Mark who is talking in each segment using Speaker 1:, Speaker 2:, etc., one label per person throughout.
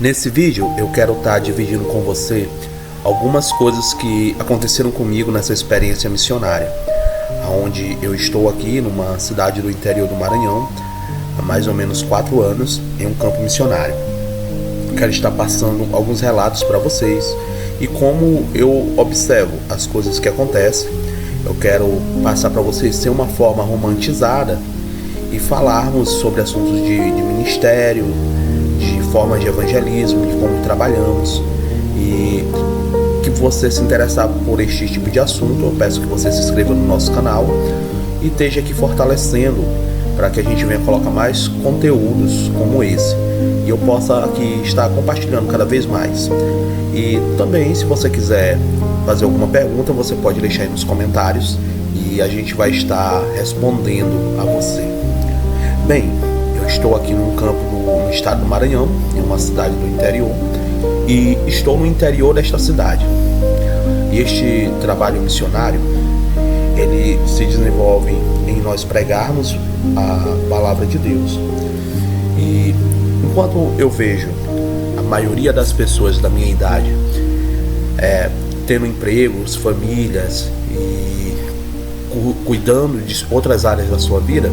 Speaker 1: Nesse vídeo eu quero estar dividindo com você algumas coisas que aconteceram comigo nessa experiência missionária, onde eu estou aqui numa cidade do interior do Maranhão há mais ou menos 4 anos em um campo missionário. Quero estar passando alguns relatos para vocês e como eu observo as coisas que acontecem. Eu quero passar para vocês sem uma forma romantizada e falarmos sobre assuntos de ministério, de formas de evangelismo, de como trabalhamos. E que você se interessar por este tipo de assunto, eu peço que você se inscreva no nosso canal e esteja aqui fortalecendo para que a gente venha colocar mais conteúdos como esse e eu possa aqui estar compartilhando cada vez mais. E também, se você quiser fazer alguma pergunta, você pode deixar aí nos comentários e a gente vai estar respondendo a você. Bem, eu estou aqui num campo no estado do Maranhão, em uma cidade do interior, e estou no interior desta cidade. E este trabalho missionário, ele se desenvolve em nós pregarmos a palavra de Deus. E enquanto eu vejo a maioria das pessoas da minha idade tendo empregos, famílias e cuidando de outras áreas da sua vida,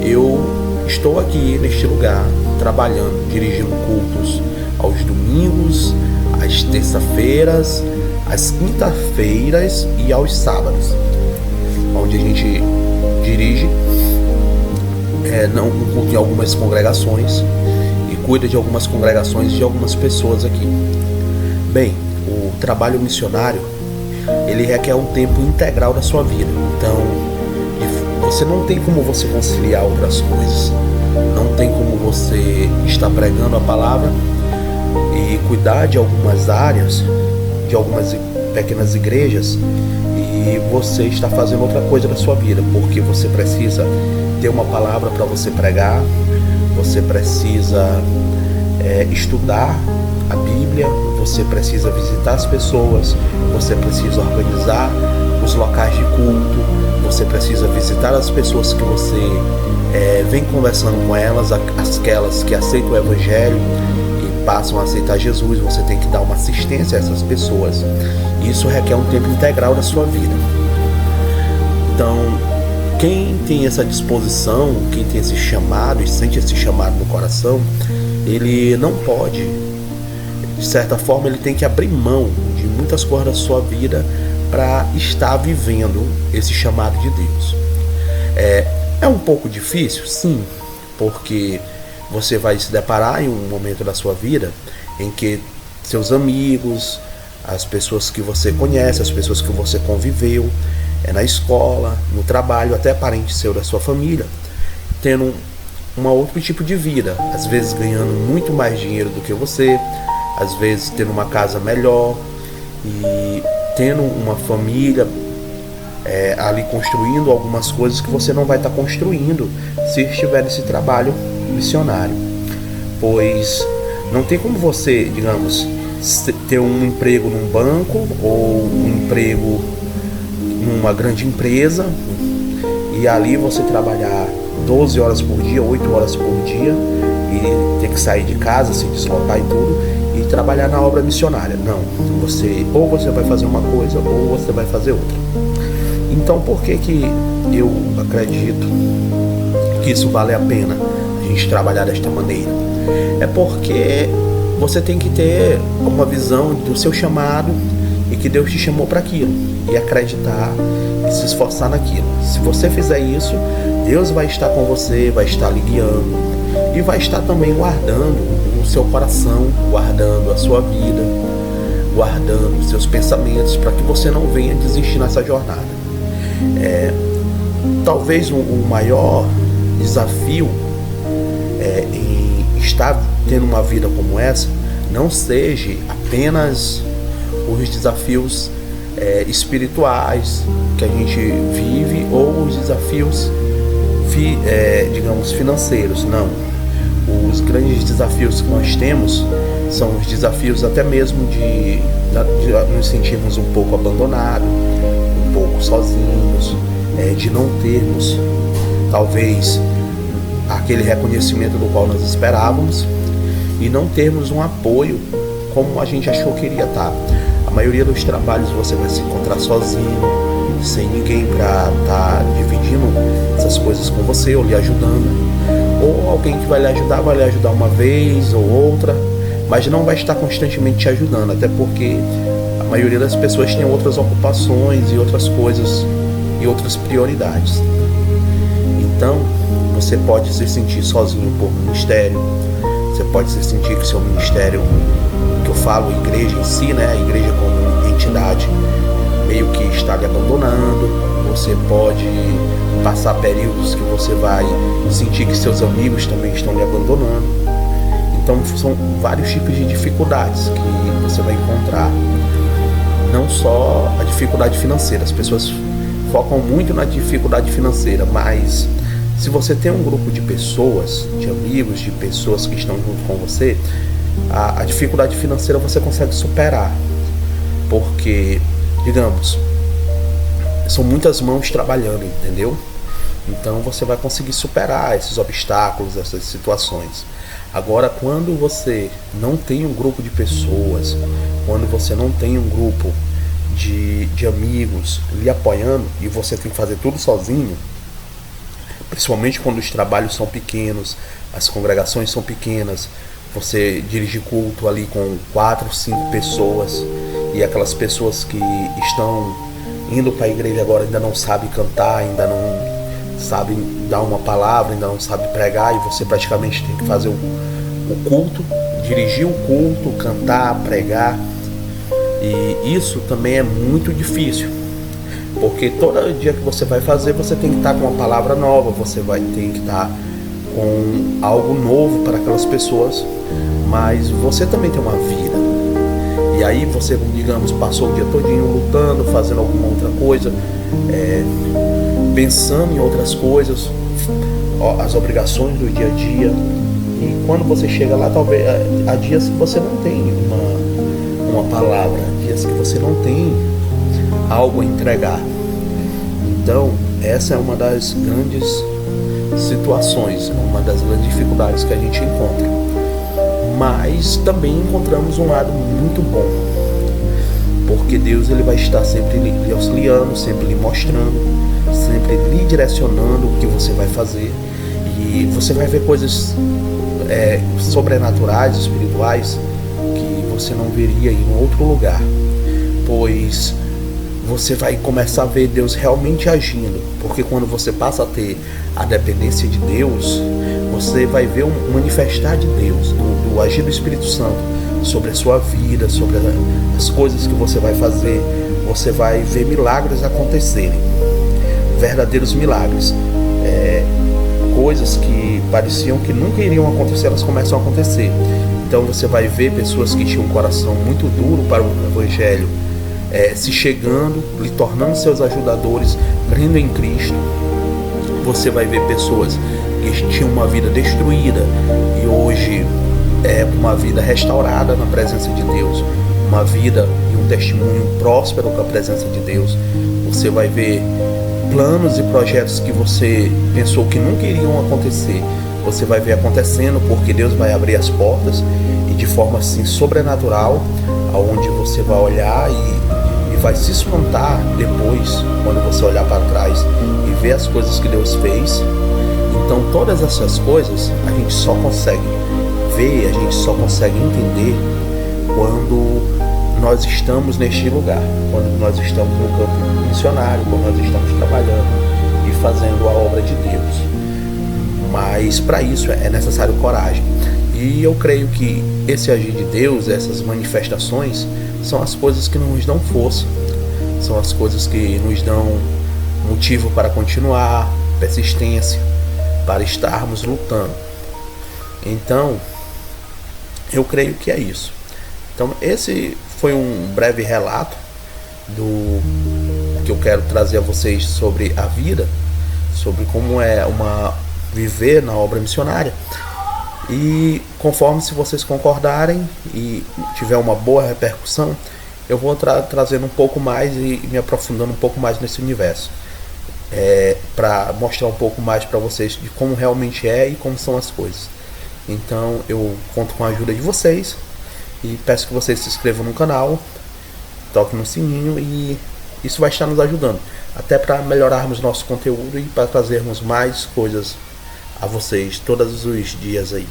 Speaker 1: eu estou aqui neste lugar trabalhando, dirigindo cultos aos domingos, às terça-feiras, às quinta-feiras e aos sábados, onde a gente dirige um culto em algumas congregações e cuida de algumas congregações de algumas pessoas aqui. Bem, o trabalho missionário, ele requer um tempo integral da sua vida. Então, você não tem como você conciliar outras coisas. Não tem como você estar pregando a palavra e cuidar de algumas áreas, de algumas pequenas igrejas, e você está fazendo outra coisa da sua vida, porque você precisa ter uma palavra para você pregar, você precisa estudar a Bíblia, você precisa visitar as pessoas, você precisa organizar os locais de culto, você precisa visitar as pessoas que você vem conversando com elas, aquelas que aceitam o Evangelho e passam a aceitar Jesus. Você tem que dar uma assistência a essas pessoas. Isso requer um tempo integral da sua vida. Então, quem tem essa disposição, quem tem esse chamado e sente esse chamado no coração, ele não pode, de certa forma, ele tem que abrir mão de muitas coisas da sua vida para estar vivendo esse chamado de Deus. É um pouco difícil, sim, porque você vai se deparar em um momento da sua vida em que seus amigos, as pessoas que você conhece, as pessoas que você conviveu, na escola, no trabalho, até parente seu da sua família, tendo um outro tipo de vida, às vezes ganhando muito mais dinheiro do que você, às vezes tendo uma casa melhor e tendo uma família ali construindo algumas coisas que você não vai estar construindo se estiver nesse trabalho missionário. Pois não tem como você, digamos, ter um emprego num banco ou um emprego numa grande empresa e ali você trabalhar 12 horas por dia, 8 horas por dia e ter que sair de casa, se deslocar e tudo e trabalhar na obra missionária. Não, ou você vai fazer uma coisa ou você vai fazer outra. Então, por que eu acredito que isso vale a pena a gente trabalhar desta maneira? É porque você tem que ter uma visão do seu chamado e que Deus te chamou para aquilo e acreditar e se esforçar naquilo. Se você fizer isso, Deus vai estar com você, vai estar lhe guiando e vai estar também guardando o seu coração, guardando a sua vida, guardando os seus pensamentos para que você não venha desistir nessa jornada. Talvez o maior desafio em estar tendo uma vida como essa não seja apenas os desafios espirituais que a gente vive ou os desafios digamos financeiros. Não, os grandes desafios que nós temos são os desafios até mesmo de nos sentirmos um pouco abandonados, um pouco sozinhos, de não termos talvez aquele reconhecimento do qual nós esperávamos e não termos um apoio como a gente achou que iria estar. A maioria dos trabalhos você vai se encontrar sozinho, sem ninguém para estar dividindo essas coisas com você ou lhe ajudando. Ou alguém que vai lhe ajudar uma vez ou outra, mas não vai estar constantemente te ajudando, até porque a maioria das pessoas tem outras ocupações e outras coisas e outras prioridades. Então, você pode se sentir sozinho por ministério, você pode se sentir que seu ministério, que eu falo igreja em si, né, a igreja como entidade, meio que está lhe abandonando. Você pode passar períodos que você vai sentir que seus amigos também estão lhe abandonando. Então são vários tipos de dificuldades que você vai encontrar. Não só a dificuldade financeira, as pessoas focam muito na dificuldade financeira, mas se você tem um grupo de pessoas, de amigos, de pessoas que estão junto com você, a dificuldade financeira você consegue superar, porque, digamos, são muitas mãos trabalhando, entendeu? Então você vai conseguir superar esses obstáculos, essas situações. Agora, quando você não tem um grupo de pessoas, quando você não tem um grupo de amigos lhe apoiando e você tem que fazer tudo sozinho, principalmente quando os trabalhos são pequenos, as congregações são pequenas, você dirige culto ali com 4, 5 pessoas e aquelas pessoas que estão indo para a igreja agora ainda não sabem cantar, ainda não sabem dar uma palavra, ainda não sabem pregar, e você praticamente tem que fazer o culto, dirigir o culto, cantar, pregar. E isso também é muito difícil, porque todo dia que você vai fazer, você tem que estar com uma palavra nova, você vai ter que estar com algo novo para aquelas pessoas, mas você também tem uma vida. E aí você, digamos, passou o dia todinho lutando, fazendo alguma outra coisa, pensando em outras coisas, as obrigações do dia a dia. E quando você chega lá, talvez há dias que você não tem uma palavra, dias que você não tem algo a entregar. Então, essa é uma das grandes situações, uma das grandes dificuldades que a gente encontra. Mas também encontramos um lado muito bom, porque Deus ele vai estar sempre lhe auxiliando, sempre lhe mostrando, sempre lhe direcionando o que você vai fazer, e você vai ver coisas sobrenaturais, espirituais, que você não veria em outro lugar, pois você vai começar a ver Deus realmente agindo, porque quando você passa a ter a dependência de Deus, você vai ver um manifestar de Deus, do agir do Espírito Santo sobre a sua vida, sobre as coisas que você vai fazer. Você vai ver milagres acontecerem, verdadeiros milagres, coisas que pareciam que nunca iriam acontecer, elas começam a acontecer. Então você vai ver pessoas que tinham um coração muito duro para o Evangelho, se chegando, lhe tornando seus ajudadores, crendo em Cristo. Você vai ver pessoas que tinham uma vida destruída e hoje uma vida restaurada na presença de Deus, uma vida e um testemunho próspero com a presença de Deus. Você vai ver planos e projetos que você pensou que nunca iriam acontecer, você vai ver acontecendo, porque Deus vai abrir as portas e de forma assim sobrenatural, aonde você vai olhar e vai se espantar depois, quando você olhar para trás e ver as coisas que Deus fez. Então todas essas coisas a gente só consegue ver, a gente só consegue entender quando nós estamos neste lugar, quando nós estamos no campo missionário, quando nós estamos trabalhando e fazendo a obra de Deus. Mas para isso é necessário coragem. E eu creio que esse agir de Deus, essas manifestações, são as coisas que nos dão força, são as coisas que nos dão motivo para continuar, persistência, para estarmos lutando. Então, eu creio que é isso. Então, esse foi um breve relato do que eu quero trazer a vocês sobre a vida, sobre como é viver na obra missionária. E conforme, se vocês concordarem e tiver uma boa repercussão, eu vou trazendo um pouco mais e me aprofundando um pouco mais nesse universo, para mostrar um pouco mais para vocês de como realmente é e como são as coisas. Então eu conto com a ajuda de vocês e peço que vocês se inscrevam no canal, toquem no sininho, e isso vai estar nos ajudando até para melhorarmos nosso conteúdo e para trazermos mais coisas a vocês todos os dias aí.